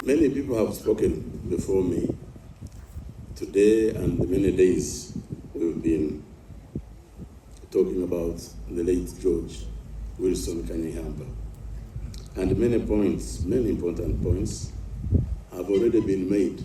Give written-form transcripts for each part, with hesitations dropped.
Many people have spoken before me today and the many days we've been talking about the late George Wilson Kanyeihamba. And many points, many important points, have already been made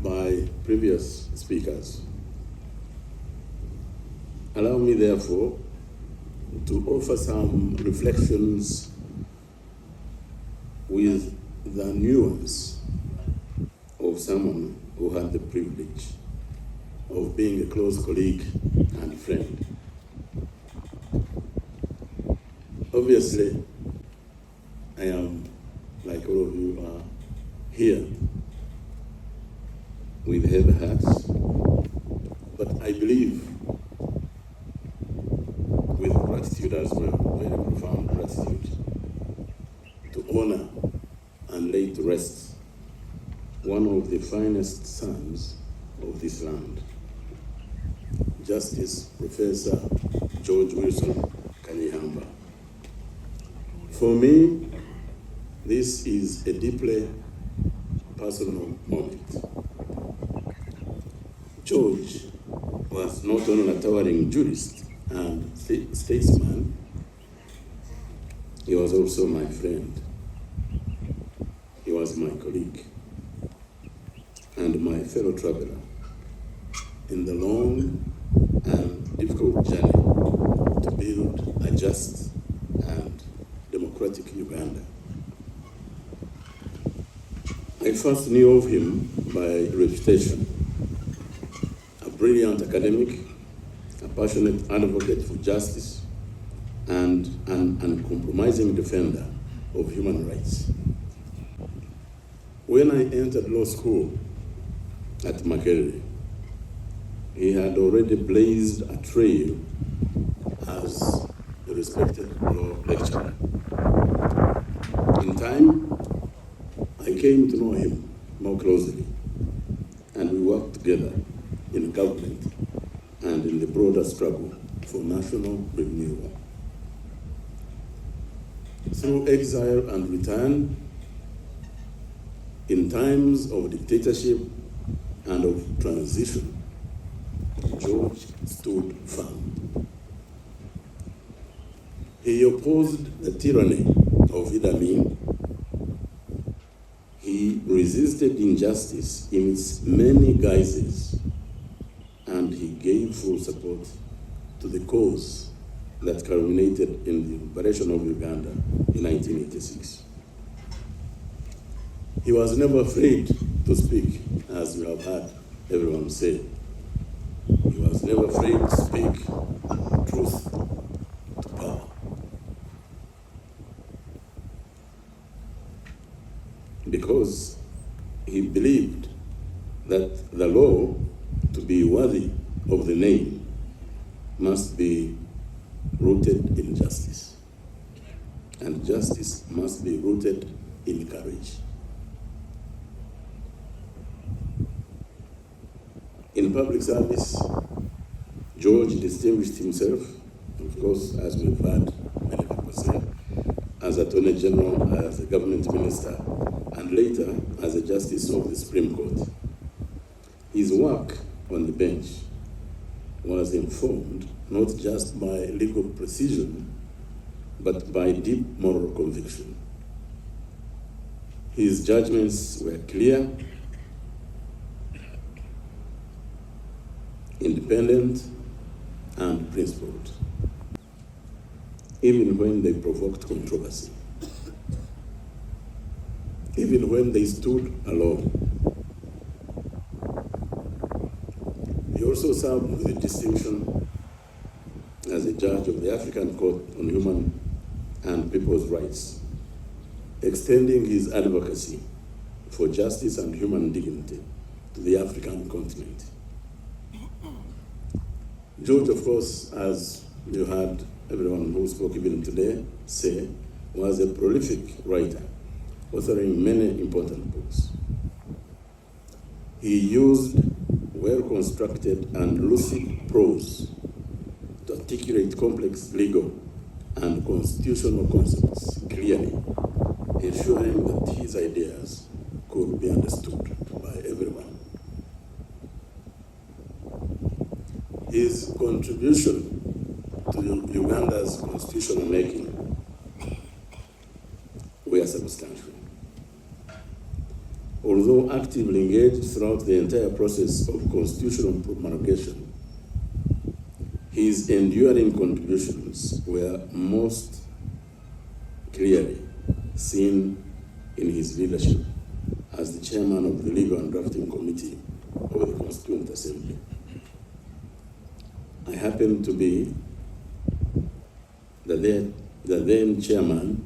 by previous speakers. Allow me, therefore, to offer some reflections with the nuance of someone who had the privilege of being a close colleague and friend. Obviously, I am, like all of you are, here with heavy hearts, but I believe with gratitude as well, very profound gratitude, to honor and lay to rest one of the finest sons of this land, Justice Professor George Wilson Kanyeihamba. For me, this is a deeply personal moment. George was not only a towering jurist and statesman, he was also my friend. He was my colleague and my fellow traveler in the long and difficult journey to build a just and democratic Uganda. I first knew of him by reputation, a brilliant academic, a passionate advocate for justice, and an uncompromising defender of human rights. When I entered law school at Makerere, he had already blazed a trail as a respected law lecturer. In time, I came to know him more closely, and we worked together in government and in the broader struggle for national renewal. Through exile and return, in times of dictatorship and of transition, George stood firm. He opposed the tyranny of Idi Amin. He resisted injustice in its many guises, and he gave full support to the cause that culminated in the liberation of Uganda in 1986. He was never afraid to speak, as you have heard everyone say. He was never afraid to speak truth to power. Because he believed that the law, to be worthy of the name, must be rooted in justice. And justice must be rooted in courage. In public service, George distinguished himself, of course, as we've heard many people say, as Attorney General, as a government minister, and later as a Justice of the Supreme Court. His work on the bench was informed not just by legal precision, but by deep moral conviction. His judgments were clear, independent, and principled, even when they provoked controversy, even when they stood alone. He also served with distinction as a judge of the African Court on Human and People's Rights, extending his advocacy for justice and human dignity to the African continent. George, of course, as you heard everyone who spoke even today say, was a prolific writer, authoring many important books. He used well-constructed and lucid prose to articulate complex legal and constitutional concepts clearly, ensuring that his ideas could be understood by everyone. His contribution to Uganda's constitutional making were substantial. Although actively engaged throughout the entire process of constitutional promulgation, his enduring contributions were most clearly seen in his leadership as the chairman of the Legal and Drafting Committee of the Constituent Assembly. I happen to be the then chairman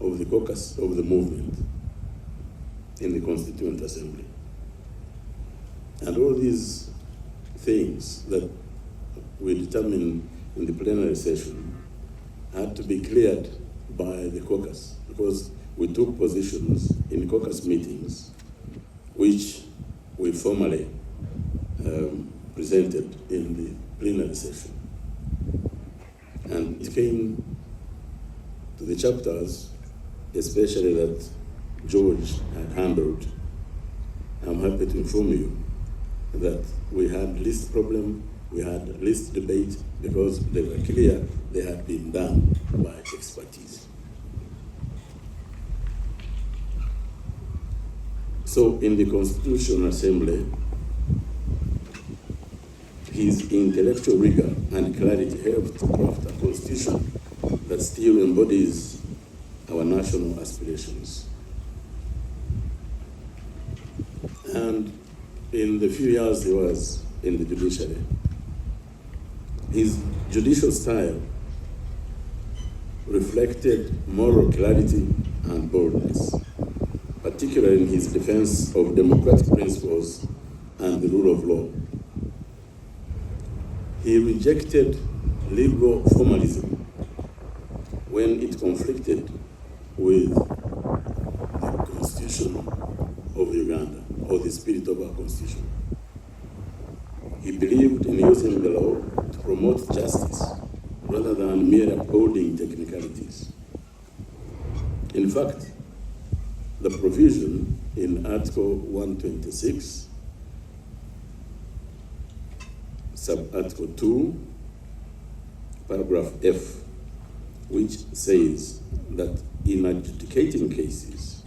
of the caucus of the movement in the Constituent Assembly. And all these things that we determined in the plenary session had to be cleared by the caucus, because we took positions in caucus meetings which we formally presented in the plenary session. And it came to the chapters, especially that George had handled. I'm happy to inform you that we had least problem, we had least debate, because they were clear they had been done by expertise. So in the Constitutional Assembly, his intellectual rigor and clarity helped to craft a constitution that still embodies our national aspirations. And in the few years he was in the judiciary, his judicial style reflected moral clarity and boldness, particularly in his defense of democratic principles and the rule of law. He rejected legal formalism when it conflicted with the Constitution of Uganda, or the spirit of our Constitution. He believed in using the law to promote justice rather than mere upholding technicalities. In fact, the provision in Article 126, Sub-Article 2, Paragraph F, which says that in adjudicating cases,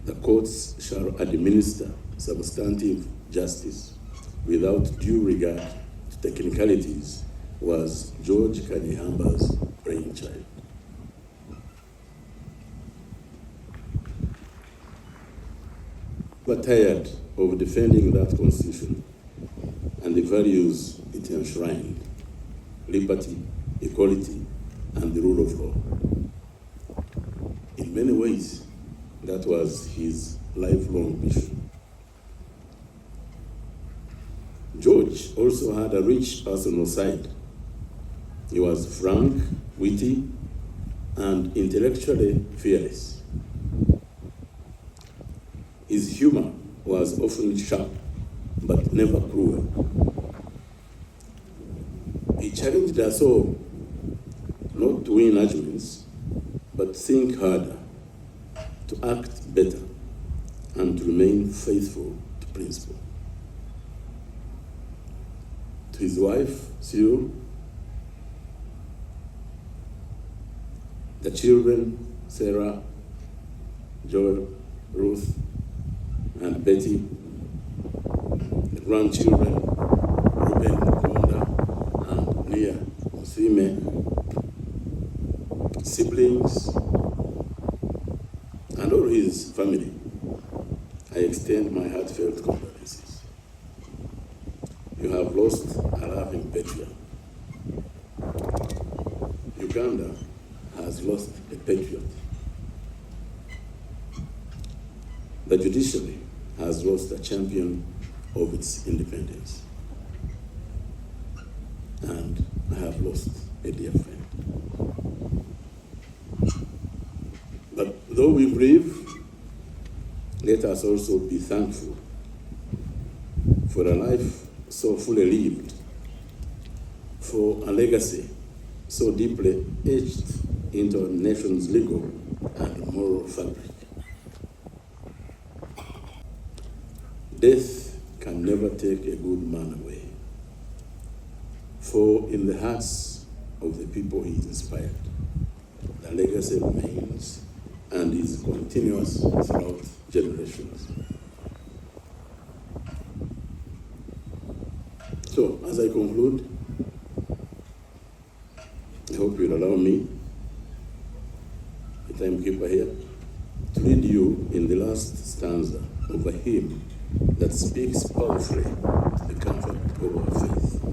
the courts shall administer substantive justice without due regard to technicalities, was George Kanyehamba's brainchild. We were tired of defending that constitution and the values it enshrined: liberty, equality, and the rule of law. In many ways, that was his lifelong mission. George also had a rich personal side. He was frank, witty, and intellectually fearless. His humor was often sharp, but never cruel. He challenged us all not to win arguments, but think harder, to act better, and to remain faithful to principle. To his wife, Cyril, the children, Sarah, Joel, Ruth, and Betty, the grandchildren, Ruben, Gonda, and Nia, Osime, siblings, and all his family, I extend my heartfelt condolences. You have lost a loving patriot. Uganda has lost a patriot. The judiciary has lost a champion of its independence. And I have lost a dear friend. But though we grieve, let us also be thankful for a life so fully lived, for a legacy so deeply etched into a nation's legal and moral fabric. Death can never take a good man away. For in the hearts of the people he inspired, the legacy remains and is continuous throughout generations. So, as I conclude, I hope you'll allow me, the timekeeper here, to read you in the last stanza of a hymn that speaks powerfully to the comfort of our faith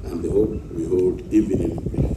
and the hope we hold even in